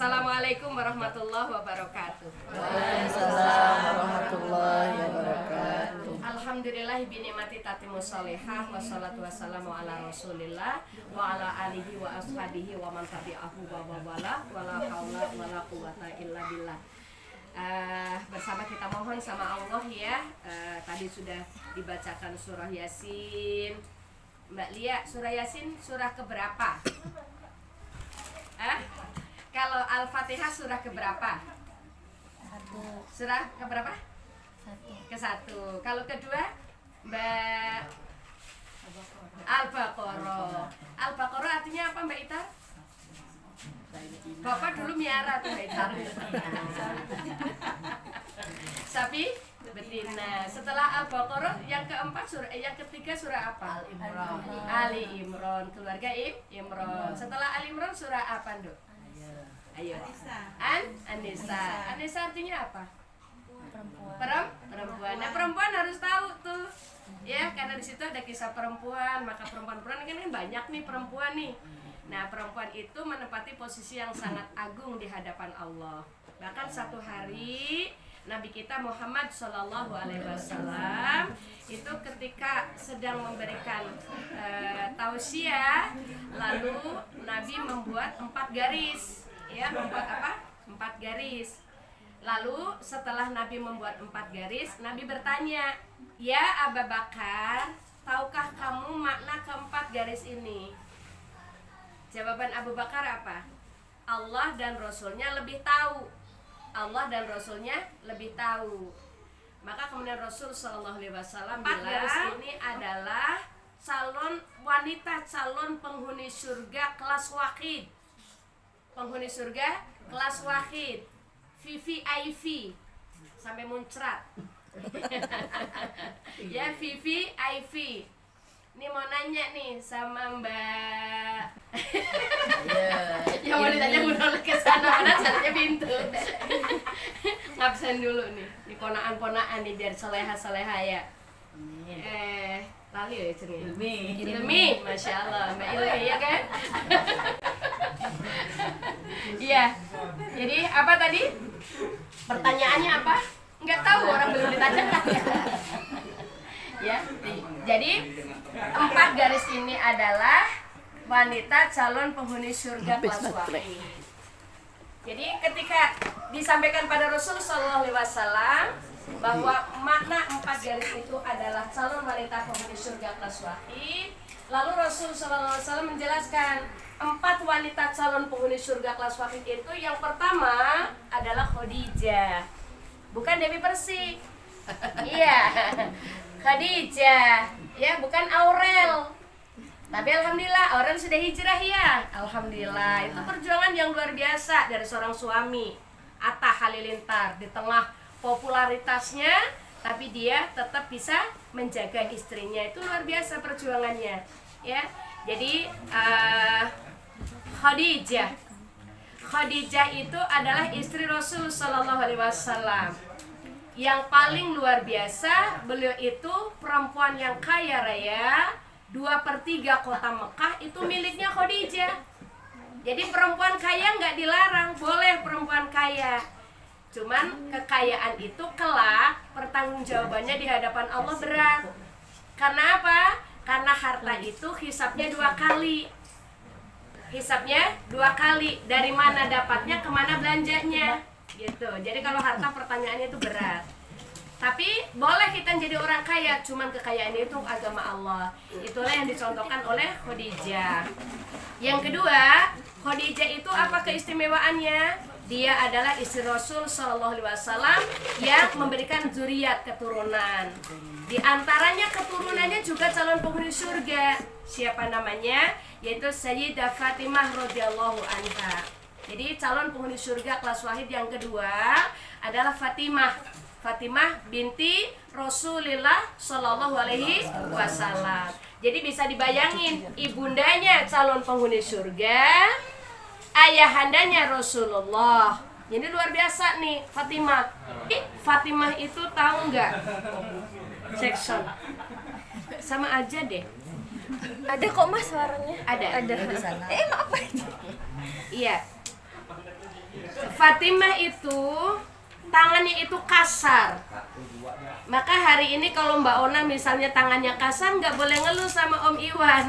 Assalamualaikum warahmatullahi wabarakatuh. Waalaikumsalam warahmatullahi wabarakatuh. Alhamdulillah binikmati tatimus sholihah wassalatu wassalamu ala rasulillah wa ala alihi wa ashabihi wa man tabi'ahu wa wala wala haula wala quwata illa billah. Bersama kita mohon sama Allah ya. Tadi sudah dibacakan surah Yasin. Mbak Lia, surah Yasin surah keberapa? Kalau Al-Fatihah surah keberapa? Surah keberapa? Ke-1. Kalau kedua, Mbak Al-Baqarah. Al-Baqarah artinya apa Mbak Ita? Bapak dulu miara tuh Mbak Ita. Sapi betina. Setelah Al-Baqarah yang keempat yang ketiga surah apa? Ali Imran. Keluarga Imran. Setelah Ali Imran surah apa, Nduk? Ayo. An-Nisa. An-Nisa artinya apa? Perempuan. Nah, perempuan harus tahu tuh. Ya, karena di situ ada kisah perempuan, maka perempuan-perempuan kan banyak nih perempuan nih. Nah, perempuan itu menempati posisi yang sangat agung di hadapan Allah. Bahkan satu hari Nabi kita Muhammad Shallallahu Alaihi Wasallam itu ketika sedang memberikan tausiah, lalu Nabi membuat 4 garis, ya membuat apa? 4 garis. Lalu setelah Nabi membuat 4 garis, Nabi bertanya, ya Abu Bakar, tahukah kamu makna keempat garis ini? Jawaban Abu Bakar apa? Allah dan Rasulnya lebih tahu. Allah dan Rasulnya lebih tahu. Maka kemudian Rasul Shallallahu Alaihi Wasallam bilang, garis ini adalah calon wanita, calon penghuni surga kelas wahid. Penghuni surga kelas wahid, VVIP sampai muncrat. Ya VVIP. Ini mau nanya nih sama Mbak. Yang mau ditanya udah ke sana, mana caranya pintu. Ngabsen dulu nih. Di ponaan-ponaan nih biar soleha-soleha ya. Lali ya cengeng. Ilmi, masya Allah, Mbak Ilmi ya kan? Iya. Jadi apa tadi? Pertanyaannya apa? Nggak tahu, orang belum ditanyakan. Ya. Jadi 4 garis ini adalah wanita calon penghuni surga kelas wahid. Jadi ketika disampaikan pada Rasul Shallallahu Alaihi Wasallam bahwa makna 4 garis itu adalah calon wanita penghuni surga kelas wahid, lalu Rasul Shallallahu Alaihi Wasallam menjelaskan 4 wanita calon penghuni surga kelas wahid itu yang pertama adalah Khadijah, bukan Dewi Persik. Iya, Khadijah, ya bukan Aurel. Tapi alhamdulillah Aurel sudah hijrah ya. Alhamdulillah, itu perjuangan yang luar biasa dari seorang suami, Atta Halilintar, di tengah popularitasnya, tapi dia tetap bisa menjaga istrinya. Itu luar biasa perjuangannya, ya. Jadi Khadijah itu adalah istri Rasul Shallallahu Alaihi Wasallam. Yang paling luar biasa, beliau itu perempuan yang kaya raya. 2/3 kota Mekah itu miliknya Khadijah. Jadi perempuan kaya nggak dilarang, boleh perempuan kaya. Cuman kekayaan itu kelak pertanggungjawabannya di hadapan Allah berat. Karena apa? Karena harta itu hisabnya 2 kali. Hisabnya 2 kali. Dari mana dapatnya, kemana belanjanya, gitu. Jadi kalau harta pertanyaannya itu berat. Tapi boleh kita jadi orang kaya, cuman kekayaan itu agama Allah. Itulah yang dicontohkan oleh Khadijah. Yang kedua, Khadijah itu apa keistimewaannya? Dia adalah istri Rasul Shallallahu Alaihi Wasallam yang memberikan zuriat, keturunan. Di antaranya keturunannya juga calon penghuni surga. Siapa namanya? Yaitu Sayyidah Fatimah radhiyallahu anha. Jadi calon penghuni surga kelas wahid yang kedua adalah Fatimah binti Rasulullah Shallallahu Alaihi Wasallam. Jadi bisa dibayangin, ibundanya calon penghuni surga, ayahandanya Rasulullah. Jadi luar biasa nih Fatimah. Fatimah itu tahu nggak? Sekson. Sama aja deh. Ada kok Mas suaranya. Ada. Di sana. Maaf. Iya. Fatimah itu tangannya itu kasar. Maka hari ini kalau Mbak Ona misalnya tangannya kasar, nggak boleh ngeluh sama Om Iwan.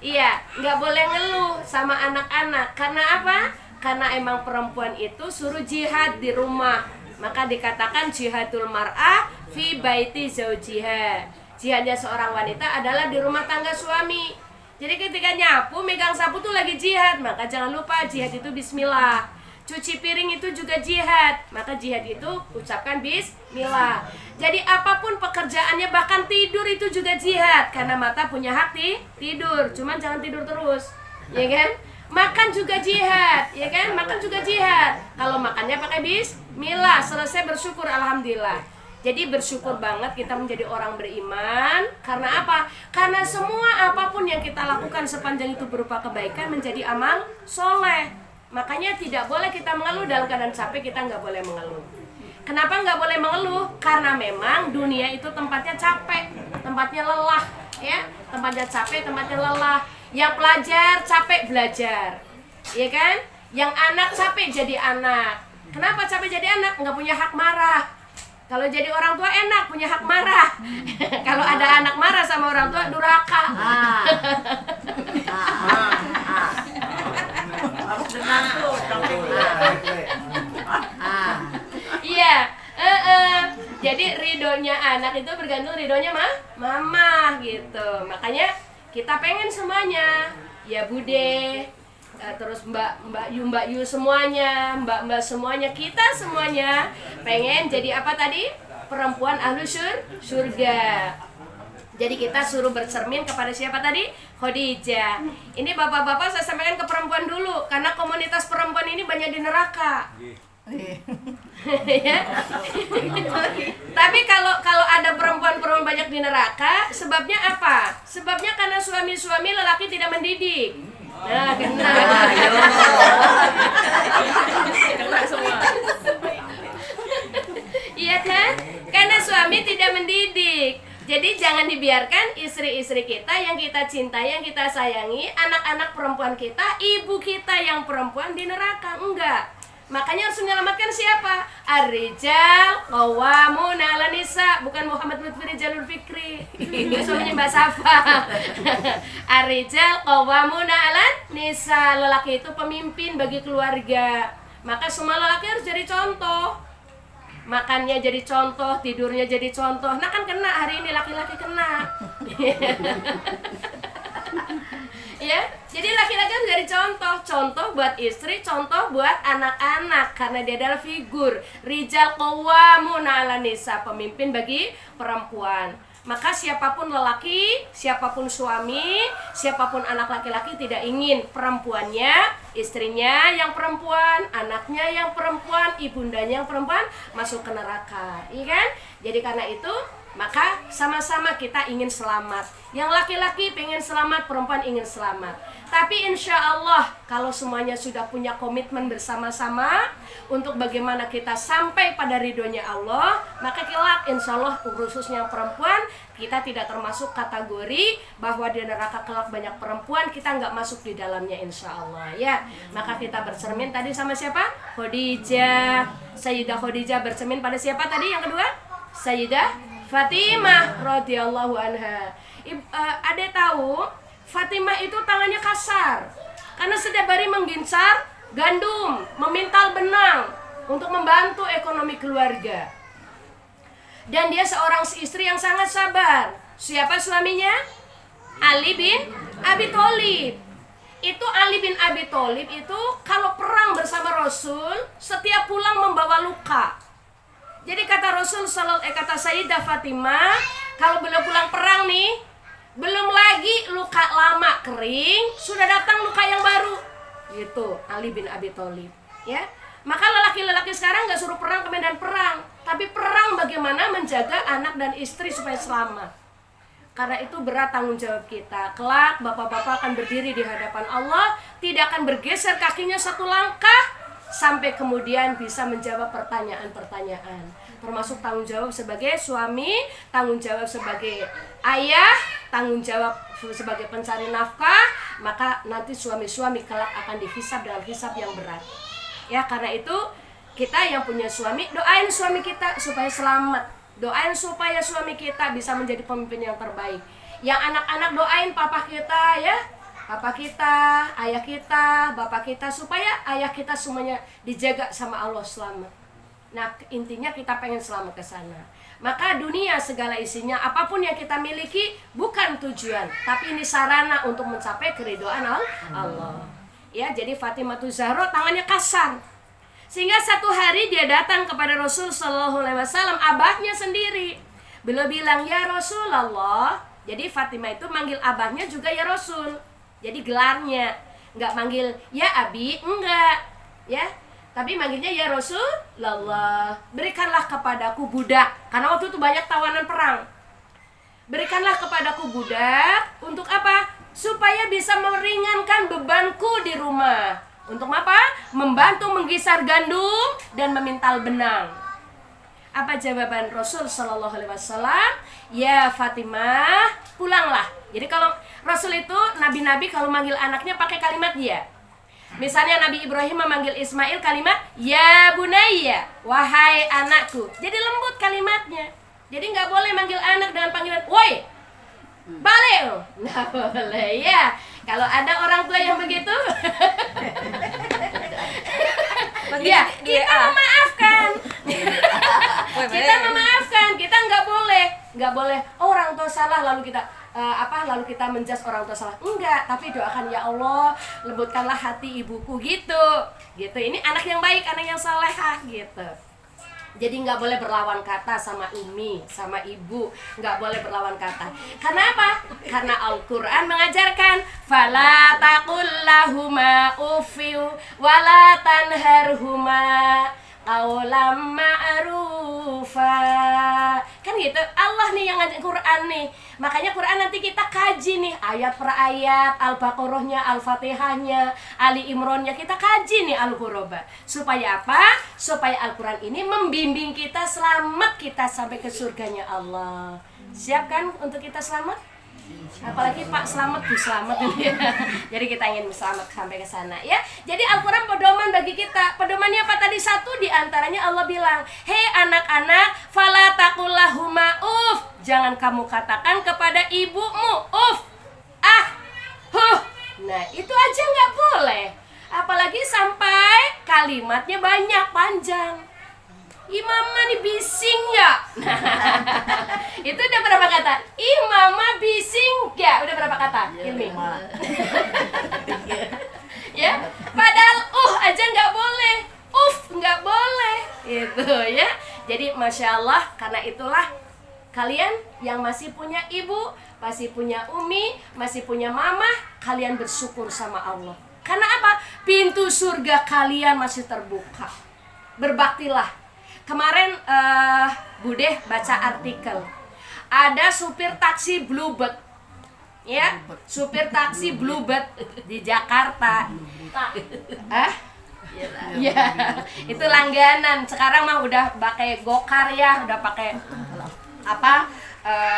Iya, nggak boleh ngeluh sama anak-anak. Karena apa? Karena emang perempuan itu suruh jihad di rumah. Maka dikatakan jihadul mar'ah fi baiti zaujiha. Jihadnya seorang wanita adalah di rumah tangga suami. Jadi ketika nyapu, megang sapu tuh lagi jihad. Maka jangan lupa jihad itu bismillah. Cuci piring itu juga jihad. Maka jihad itu ucapkan bismillah. Jadi apapun pekerjaannya, bahkan tidur itu juga jihad. Karena mata punya hak tidur. Cuman jangan tidur terus, ya kan? Makan juga jihad, ya kan? Makan juga jihad. Kalau makannya pakai bismillah, selesai bersyukur alhamdulillah. Jadi bersyukur banget kita menjadi orang beriman. Karena apa? Karena semua apapun yang kita lakukan sepanjang itu berupa kebaikan menjadi amal soleh. Makanya tidak boleh kita mengeluh dalam keadaan capek, kita nggak boleh mengeluh. Kenapa nggak boleh mengeluh? Karena memang dunia itu tempatnya capek, tempatnya lelah, ya. Tempatnya capek, tempatnya lelah. Yang pelajar capek belajar, ya kan? Yang anak capek jadi anak. Kenapa capek jadi anak? Nggak punya hak marah. Kalau jadi orang tua enak, punya hak marah. Kalau ada anak marah sama orang tua, durhaka. Iya. Jadi ridhonya anak itu bergantung ridhonya mama gitu. Makanya kita pengen semuanya, ya Bude, terus Mbak Yu semuanya, Mbak semuanya, kita semuanya pengen jadi apa tadi? Perempuan ahlu surga. Jadi kita suruh bercermin kepada siapa tadi? Khadijah. Ini bapak-bapak saya sampaikan ke perempuan dulu, karena komunitas perempuan ini banyak di neraka. Ya. Tapi kalau ada perempuan-perempuan banyak di neraka, sebabnya apa? Sebabnya karena suami-suami lelaki tidak mendidik. Nah, kena semua. Iya kan? Karena suami tidak mendidik. Jadi jangan dibiarkan istri-istri kita yang kita cintai, yang kita sayangi, anak-anak perempuan kita, ibu kita yang perempuan di neraka. Enggak. Makanya harus menyelamatkan siapa? Ar-rijal qawwamuna 'alan nisa, bukan Muhammad Lutfi Jalul Fikri. Suaminya Mbak Safa. Ar-rijal qawwamuna 'alan nisa, lelaki itu pemimpin bagi keluarga. Maka semua lelaki harus jadi contoh. Makannya jadi contoh, tidurnya jadi contoh. Nah kan kena hari ini laki-laki kena. Ya, jadi laki-laki harus jadi contoh buat istri, contoh buat anak-anak, karena dia adalah figur rijal qawwamuna 'alan nisa, pemimpin bagi perempuan. Maka siapapun lelaki, siapapun suami, siapapun anak laki-laki tidak ingin perempuannya, istrinya yang perempuan, anaknya yang perempuan, ibundanya yang perempuan masuk ke neraka, iya kan? Jadi karena itu maka sama-sama kita ingin selamat. Yang laki-laki pengen selamat, perempuan ingin selamat. Tapi insya Allah kalau semuanya sudah punya komitmen bersama-sama untuk bagaimana kita sampai pada ridhonya Allah, maka kelak insya Allah khususnya perempuan, kita tidak termasuk kategori bahwa di neraka kelak banyak perempuan, kita nggak masuk di dalamnya insya Allah ya. Maka kita bercermin tadi sama siapa? Khadijah. Sayyidah Khadijah bercermin pada siapa tadi yang kedua? Sayyidah Fatimah radhiyallahu anha. Adek tahu Fatimah itu tangannya kasar karena setiap hari menggincar gandum, memintal benang untuk membantu ekonomi keluarga. Dan dia seorang istri yang sangat sabar. Siapa suaminya? Ali bin Abi Thalib. Itu Ali bin Abi Thalib itu kalau perang bersama Rasul setiap pulang membawa luka. Jadi kata Rasul kata Sayyidah Fatimah, kalau beliau pulang perang nih, belum lagi luka lama kering, sudah datang luka yang baru. Gitu, Ali bin Abi Thalib, ya. Maka lelaki-lelaki sekarang nggak suruh perang ke medan perang, tapi perang bagaimana menjaga anak dan istri supaya selamat. Karena itu berat tanggung jawab kita. Kelak bapak-bapak akan berdiri di hadapan Allah, tidak akan bergeser kakinya satu langkah sampai kemudian bisa menjawab pertanyaan-pertanyaan, termasuk tanggung jawab sebagai suami, tanggung jawab sebagai ayah, tanggung jawab sebagai pencari nafkah. Maka nanti suami-suami kelak akan dihisab dengan hisab yang berat. Ya, karena itu kita yang punya suami, doain suami kita supaya selamat. Doain supaya suami kita bisa menjadi pemimpin yang terbaik. Yang anak-anak doain papa kita ya. Papa kita, ayah kita, bapak kita, supaya ayah kita semuanya dijaga sama Allah selamat. Nah, intinya kita pengen selamat ke sana. Maka dunia segala isinya, apapun yang kita miliki bukan tujuan, tapi ini sarana untuk mencapai keridhaan Allah. Ya, jadi Fatimah Zahra tangannya kasar. Sehingga satu hari dia datang kepada Rasul Shallallahu Alaihi Wasallam, abahnya sendiri. Beliau bilang, ya Rasulullah. Jadi Fatimah itu manggil abahnya juga ya Rasul. Jadi gelarnya, nggak manggil ya Abi, enggak, ya. Tapi manggilnya ya Rasulullah. Berikanlah kepadaku budak, karena waktu itu banyak tawanan perang. Berikanlah kepadaku budak, untuk apa? Supaya bisa meringankan bebanku di rumah. Untuk apa? Membantu menggisar gandum dan memintal benang. Apa jawaban Rasul Shallallahu Alaihi Wasallam? Ya Fatimah, pulanglah. Jadi kalau Rasul itu, nabi-nabi kalau manggil anaknya pakai kalimat ya. Misalnya Nabi Ibrahim memanggil Ismail kalimat ya bunayya, wahai anakku. Jadi lembut kalimatnya. Jadi nggak boleh manggil anak dengan panggilan woi, balik. Nggak boleh ya. Kalau ada orang tua yang begitu, ya kita memaafkan. Kita memaafkan. Kita nggak boleh. Oh, orang tua salah lalu kita lalu kita menjas orang tua salah. Enggak, tapi doakan ya Allah, lembutkanlah hati ibuku gitu. Ini anak yang baik, anak yang salehah gitu. Jadi nggak boleh berlawan kata sama umi, sama ibu, nggak boleh berlawan kata. Karena apa? Karena Al-Quran mengajarkan fala taqul lahuma uffiu wala tanharhuma qawlam ma'rufa. Kan gitu. Allah nih yang ngajar Quran nih. Makanya Quran nanti kita kaji nih ayat per ayat, Al-Baqarahnya, Al-Fatihahnya, Ali Imrannya, kita kaji nih Al-Ghuraba. Supaya apa? Supaya Al-Quran ini membimbing kita selamat kita sampai ke surganya Allah. Siap kan untuk kita selamat? Apalagi Pak Selamat, Bu Selamat ya. Jadi kita ingin selamat sampai ke sana ya. Jadi Al-Quran pedoman bagi kita. Pedomannya apa tadi? Satu diantaranya Allah bilang, hei anak-anak, fala taqul lahuma uf. Jangan kamu katakan kepada ibumu uf, ah, huh. Nah itu aja nggak boleh. Apalagi sampai kalimatnya banyak, panjang. Mama nih bising ya. Itu udah berapa kata? Mama bising ya. Udah berapa kata? Ilmi. Ya, padahal aja nggak boleh, nggak boleh. Itu ya. Jadi masya Allah, karena itulah kalian yang masih punya ibu, masih punya umi, masih punya mama, kalian bersyukur sama Allah. Karena apa? Pintu surga kalian masih terbuka. Berbaktilah. Kemarin Bude baca artikel, ada supir taksi Bluebird, ya, supir taksi Bluebird di Jakarta. Ya, itu langganan. Sekarang mah udah pakai Gokar ya, udah pakai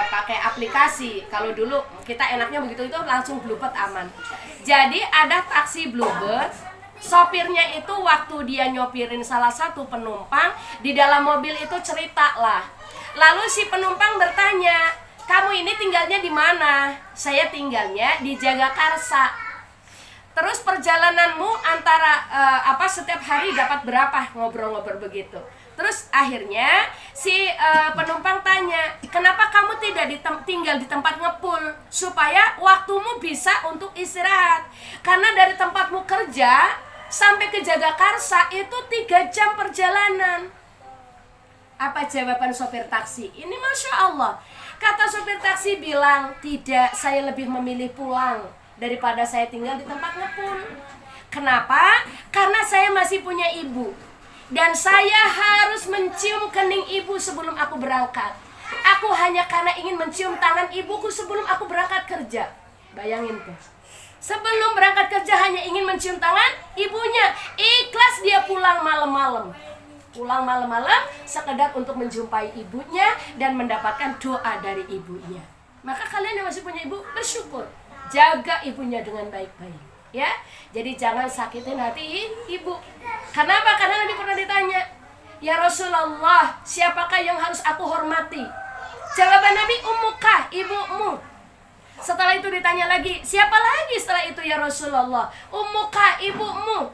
pakai aplikasi. Kalau dulu kita enaknya begitu, itu langsung Bluebird aman. Jadi ada taksi Bluebird. Sopirnya itu waktu dia nyopirin salah satu penumpang di dalam mobil itu cerita lah. Lalu si penumpang bertanya, kamu ini tinggalnya di mana? Saya tinggalnya di Jagakarsa. Terus perjalananmu antara setiap hari dapat berapa? Ngobrol-ngobrol begitu. Terus akhirnya si penumpang tanya, kenapa kamu tidak tinggal di tempat ngepul supaya waktumu bisa untuk istirahat? Karena dari tempatmu kerja sampai ke Jagakarsa itu 3 jam perjalanan. Apa jawaban sopir taksi? Ini masya Allah. Kata sopir taksi bilang, tidak, saya lebih memilih pulang daripada saya tinggal di tempat ngepul. Kenapa? Karena saya masih punya ibu. Dan saya harus mencium kening ibu sebelum aku berangkat. Aku hanya karena ingin mencium tangan ibuku sebelum aku berangkat kerja. Bayangin tuh. Sebelum berangkat kerja hanya ingin mencium tangan ibunya. Ikhlas dia pulang malam-malam. Pulang malam-malam sekedar untuk menjumpai ibunya dan mendapatkan doa dari ibunya. Maka kalian yang masih punya ibu, bersyukur. Jaga ibunya dengan baik-baik. Ya, jadi jangan sakitin hati ibu. Karena apa? Karena Nabi pernah ditanya, "Ya Rasulullah, siapakah yang harus aku hormati?" Jawaban Nabi, "Ummuka, ibumu." Setelah itu ditanya lagi, "Siapa lagi setelah itu ya Rasulullah?" "Ummuka, ibumu."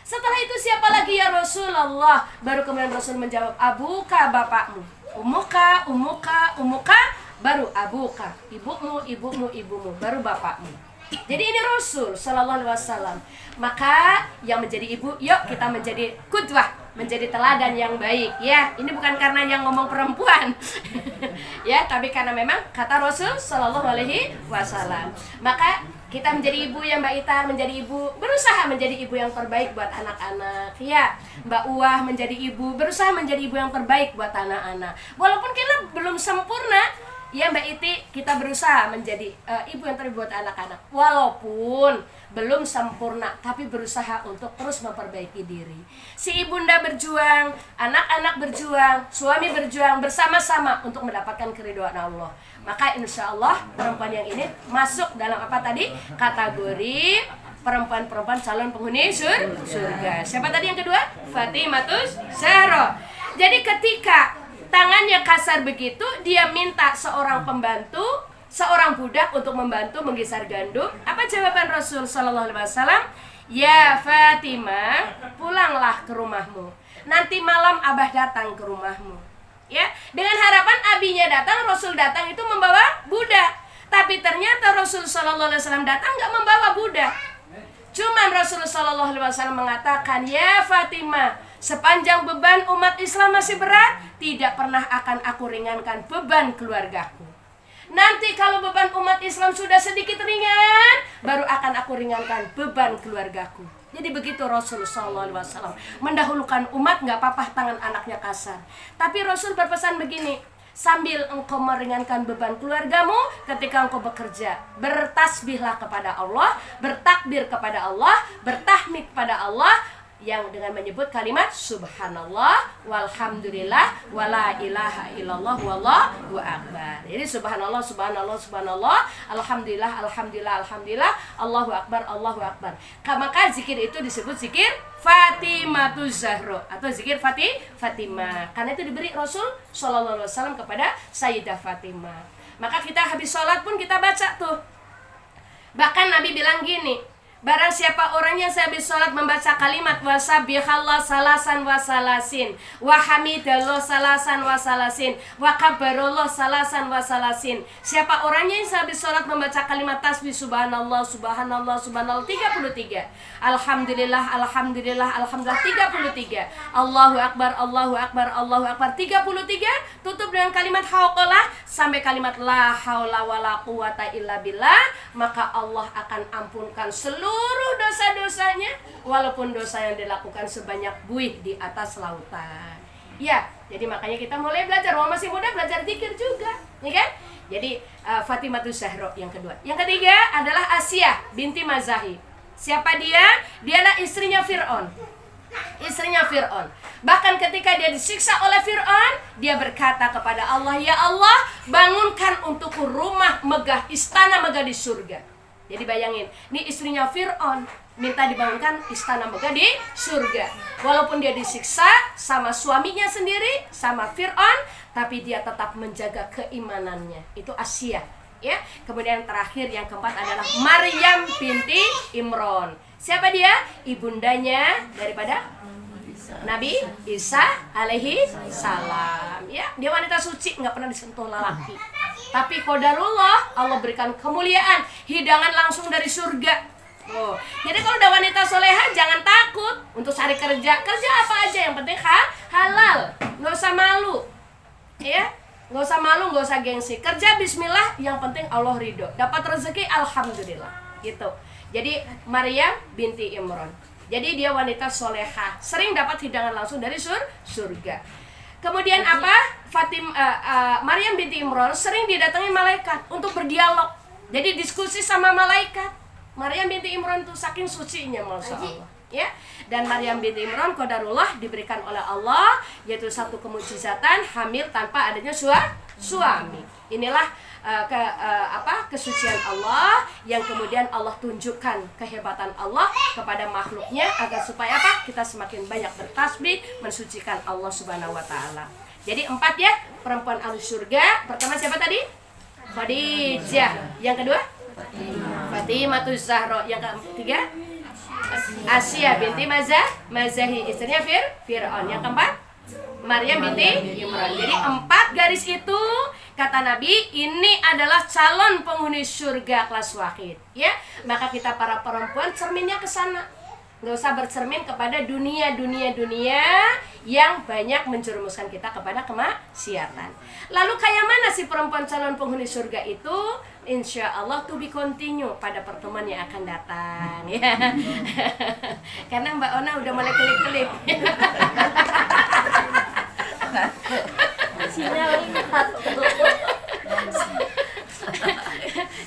Setelah itu, "Siapa lagi ya Rasulullah?" Baru kemudian Rasul menjawab, "Abuka, bapakmu." "Ummuka, ummuka, ummuka." Baru abuka, ibumu, ibumu, ibumu, baru bapakmu. Jadi ini Rasul Sallallahu Alaihi Wasallam. Maka yang menjadi ibu, yuk kita menjadi qudwah, menjadi teladan yang baik. Ya, ini bukan karena yang ngomong perempuan, ya, tapi karena memang kata Rasul Sallallahu Alaihi Wasallam. Maka kita menjadi ibu ya Mbak Ita, menjadi ibu, berusaha menjadi ibu yang terbaik buat anak-anak. Ya, Mbak Uwah menjadi ibu, berusaha menjadi ibu yang terbaik buat anak-anak. Walaupun kita belum sempurna. Ya Mbak Iti, kita berusaha menjadi ibu yang terbaik buat anak-anak. Walaupun belum sempurna, tapi berusaha untuk terus memperbaiki diri. Si ibunda berjuang, anak-anak berjuang, suami berjuang bersama-sama untuk mendapatkan keridhaan Allah. Maka insya Allah perempuan yang ini masuk dalam apa tadi? Kategori perempuan-perempuan calon penghuni surga. Siapa tadi yang kedua? Fatimatus Zahra. Jadi ketika tangannya kasar begitu, dia minta seorang pembantu, seorang budak untuk membantu menggisar gandum. Apa jawaban Rasul Sallallahu Alaihi Wasallam? "Ya Fatimah, pulanglah ke rumahmu. Nanti malam Abah datang ke rumahmu." Ya, dengan harapan abinya datang, Rasul datang itu membawa budak. Tapi ternyata Rasul Sallallahu Alaihi Wasallam datang nggak membawa budak. Cuman Rasul Sallallahu Alaihi Wasallam mengatakan, "Ya Fatimah, sepanjang beban umat Islam masih berat, tidak pernah akan aku ringankan beban keluargaku. Nanti kalau beban umat Islam sudah sedikit ringan, baru akan aku ringankan beban keluargaku." Jadi begitu Rasul Sallallahu Alaihi Wasallam mendahulukan umat, nggak apa-apa tangan anaknya kasar. Tapi Rasul berpesan begini, "Sambil engkau meringankan beban keluargamu ketika engkau bekerja, bertasbihlah kepada Allah, bertakbir kepada Allah, bertahmid kepada Allah, yang dengan menyebut kalimat subhanallah walhamdulillah wala ilaha illallah wallahu akbar." Jadi subhanallah, subhanallah, subhanallah, alhamdulillah, alhamdulillah, alhamdulillah, Allahu akbar, Allahu akbar. Maka zikir itu disebut zikir Fatimatus Zahra atau zikir Fatimah. Karena itu diberi Rasul Sallallahu Alaihi Wasallam kepada Sayyidah Fatimah. Maka kita habis sholat pun kita baca tuh. Bahkan Nabi bilang gini, "Barang siapa orang yang sehabis sholat membaca kalimat wasabbihallah salasan wasalasin, wahamidallah salasan wasalasin, wakabarullah salasan wasalasin." Siapa orangnya yang sehabis sholat membaca kalimat tasbih subhanallah, subhanallah, subhanallah 33, alhamdulillah, alhamdulillah, alhamdulillah 33, Allahu akbar, Allahu akbar, Allahu akbar 33, tutup dengan kalimat hauqalah sampai kalimat la haula wala quwata illa billah, maka Allah akan ampunkan seluruh dosa-dosanya, walaupun dosa yang dilakukan sebanyak buih di atas lautan. Ya, jadi makanya kita mulai belajar, wah masih muda belajar zikir juga, ya kan? Jadi Fatimatus Zahra yang kedua. Yang ketiga adalah Asiyah binti Mazahi. Siapa dia? Dialah istrinya Fir'aun. Istrinya Fir'aun. Bahkan ketika dia disiksa oleh Fir'aun, dia berkata kepada Allah, "Ya Allah, bangunkan untukku rumah megah, istana megah di surga." Jadi bayangin, ini istrinya Fir'aun minta dibangunkan istana megah di surga. Walaupun dia disiksa sama suaminya sendiri, sama Fir'aun, tapi dia tetap menjaga keimanannya. Itu Asiyah, ya. Kemudian terakhir yang keempat adalah Maryam binti Imran. Siapa dia? Ibundanya daripada Nabi Isa alaihi salam. Ya, dia wanita suci, nggak pernah disentuh lelaki. Tapi qadarullah, Allah berikan kemuliaan, hidangan langsung dari surga. Oh, jadi kalau udah wanita soleha jangan takut untuk cari kerja. Kerja apa aja yang penting halal, nggak usah malu, ya, nggak usah malu, nggak usah gengsi. Kerja Bismillah, yang penting Allah ridho. Dapat rezeki, alhamdulillah, gitu. Jadi Maryam binti Imran. Jadi dia wanita soleha, sering dapat hidangan langsung dari surga. Kemudian apa? Maryam binti Imran sering didatangi malaikat untuk berdialog. Jadi diskusi sama malaikat. Maryam binti Imran itu saking sucinya, masya Allah. Ya, dan Maryam binti Imran qadarullah diberikan oleh Allah, yaitu satu kemujizatan hamil tanpa adanya suami. Inilah kesucian Allah yang kemudian Allah tunjukkan kehebatan Allah kepada makhluknya agar supaya kita semakin banyak bertasbih mensucikan Allah Subhanahu wa taala. Jadi 4 ya, perempuan ahli surga. Pertama siapa tadi? Khadijah. Yang kedua? Fatimah Zahra. Yang ketiga? Asia binti Mazahi, istrinya Fir'aun. Yang keempat? Maryam binti Imran. Jadi 4 garis itu kata Nabi ini adalah calon penghuni surga kelas wahid. Ya, maka kita para perempuan cerminnya ke sana. Nggak usah bercermin kepada dunia yang banyak menjerumuskan kita kepada kemaksiatan. Lalu kayak mana sih perempuan calon penghuni surga itu? Insya Allah to be continue pada pertemuan yang akan datang ya. Karena Mbak Ona udah mulai kelip-kelip.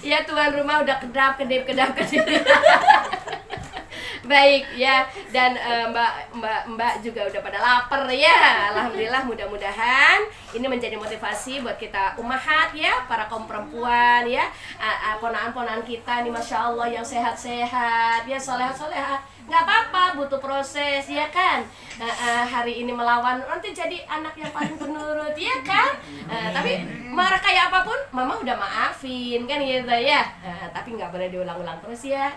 Ya tuan rumah udah kedap-kedip. Baik ya, dan mbak juga udah pada lapar ya. Alhamdulillah, mudah-mudahan ini menjadi motivasi buat kita ummahat ya, para kaum perempuan ya, ponaan-ponaan kita nih masya Allah yang sehat-sehat ya, soleha-soleha. Nggak apa-apa, butuh proses ya kan. Hari ini melawan, nanti jadi anak yang paling penurut ya kan. Tapi marah kayak apapun mama udah maafin kan gitu ya. Tapi nggak boleh diulang-ulang terus ya.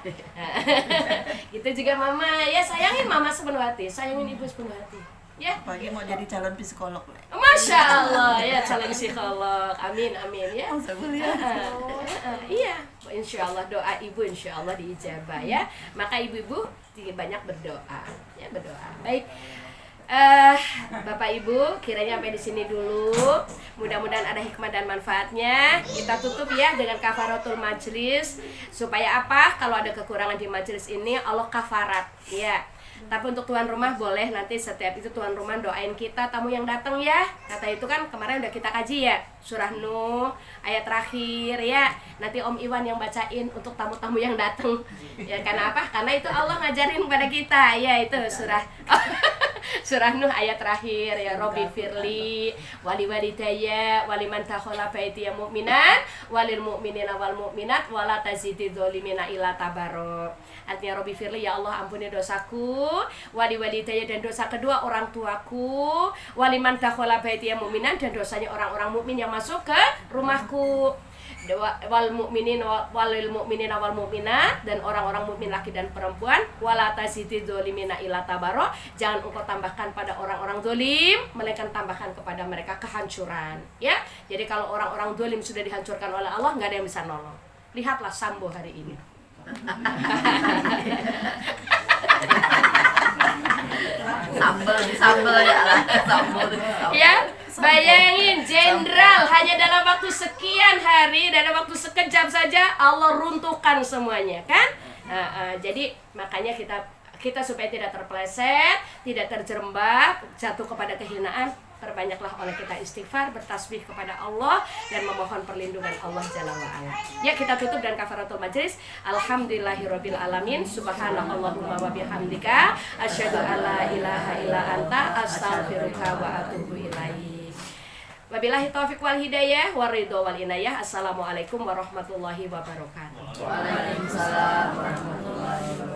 Gitu juga mama ya, sayangin mama sepenuh hati, sayangin ibu sepenuh hati ya. Pagi mau jadi calon psikolog. Masya Allah ya, calon psikolog. Amin ya. Iya, insya Allah doa ibu insya Allah diijabah ya. Maka ibu-ibu banyak berdoa ya, berdoa. Baik, Bapak Ibu, kiranya sampai di sini dulu. Mudah-mudahan ada hikmah dan manfaatnya. Kita tutup ya dengan kafaratul majlis. Supaya apa? Kalau ada kekurangan di majlis ini Allah kafarat ya. Tapi untuk tuan rumah boleh nanti setiap itu tuan rumah doain kita tamu yang datang ya. Kata itu kan kemarin udah kita kaji ya, surah Nuh ayat terakhir ya. Nanti Om Iwan yang bacain untuk tamu-tamu yang datang. Ya karena apa? Karena itu Allah ngajarin kepada kita ya, itu surah Nuh ayat terakhir ya. Robbi firli wali walidayya waliman takhala baiti mu'minan walil mu'minina wal mu'minat wala tazidid dzalimina illa tabaro. Artinya Robbi firli, ya Allah ampuni dosaku, wali walidayya dan dosa kedua orang tuaku, waliman dakhala baiti mu'minan dan dosanya orang-orang mukmin yang masuk ke rumahku, wal mu'minin walil mu'minina wal mu'minat dan orang-orang mukmin laki dan perempuan, wala tazidid dzalimina illa tabaro. Jangan engkau tambahkan pada orang-orang zalim melainkan tambahkan kepada mereka kehancuran ya. Jadi kalau orang-orang zalim sudah dihancurkan oleh Allah, nggak ada yang bisa nolong. Lihatlah Sambo hari ini. Sambel ya lah, sambel. Ya, bayangin jenderal hanya dalam waktu sekian hari, dalam waktu sekejap saja Allah runtuhkan semuanya kan. Jadi makanya kita supaya tidak terpeleset, tidak terjerembab, jatuh kepada kehinaan, perbanyaklah oleh kita istighfar, bertasbih kepada Allah dan memohon perlindungan Allah Jalla wa'ala. Ya, kita tutup dengan kafaratul majlis. Alhamdulillahirabbil alamin, subhanakallahumma wa bihamdika asyhadu an la ilaha illa anta astaghfiruka wa atubu ilaik. Wabillahi taufiq wal hidayah waridho wal inayah. Assalamualaikum warahmatullahi wabarakatuh. Waalaikumsalam warahmatullahi wabarakatuh.